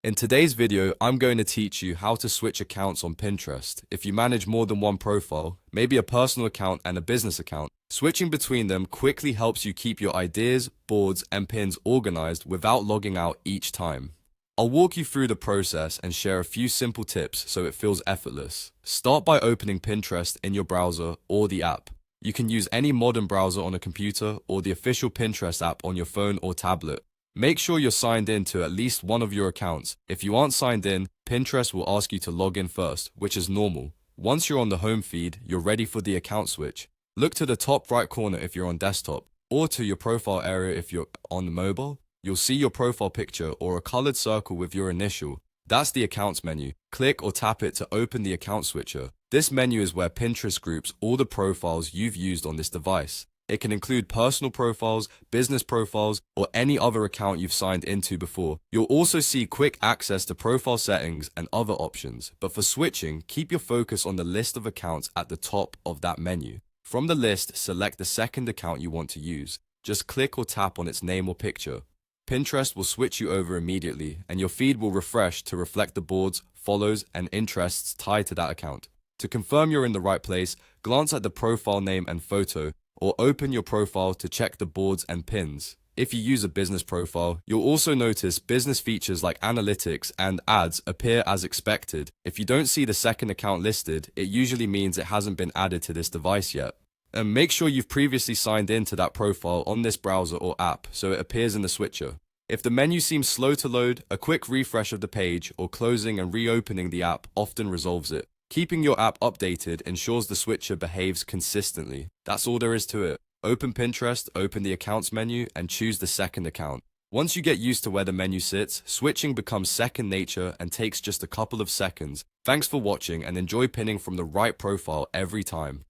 In today's video, I'm going to teach you how to switch accounts on Pinterest. If you manage more than one profile, maybe a personal account and a business account, switching between them quickly helps you keep your ideas, boards, and pins organized without logging out each time. I'll walk you through the process and share a few simple tips so it feels effortless. Start by opening Pinterest in your browser or the app. You can use any modern browser on a computer or the official Pinterest app on your phone or tablet. Make sure you're signed in to at least one of your accounts. If you aren't signed in, Pinterest will ask you to log in first, which is normal. Once you're on the home feed, you're ready for the account switch. Look to the top right corner if you're on desktop, or to your profile area if you're on mobile. You'll see your profile picture or a colored circle with your initial. That's the accounts menu. Click or tap it to open the account switcher. This menu is where Pinterest groups all the profiles you've used on this device. It can include personal profiles, business profiles, or any other account you've signed into before. You'll also see quick access to profile settings and other options. But for switching, keep your focus on the list of accounts at the top of that menu. From the list, select the second account you want to use. Just click or tap on its name or picture. Pinterest will switch you over immediately, and your feed will refresh to reflect the boards, follows, and interests tied to that account. To confirm you're in the right place, glance at the profile name and photo, or open your profile to check the boards and pins. If you use a business profile, you'll also notice business features like analytics and ads appear as expected. If you don't see the second account listed, it usually means it hasn't been added to this device yet. And make sure you've previously signed in to that profile on this browser or app so it appears in the switcher. If the menu seems slow to load, a quick refresh of the page or closing and reopening the app often resolves it. Keeping your app updated ensures the switcher behaves consistently. That's all there is to it. Open Pinterest, open the accounts menu, and choose the second account. Once you get used to where the menu sits, switching becomes second nature and takes just a couple of seconds. Thanks for watching and enjoy pinning from the right profile every time.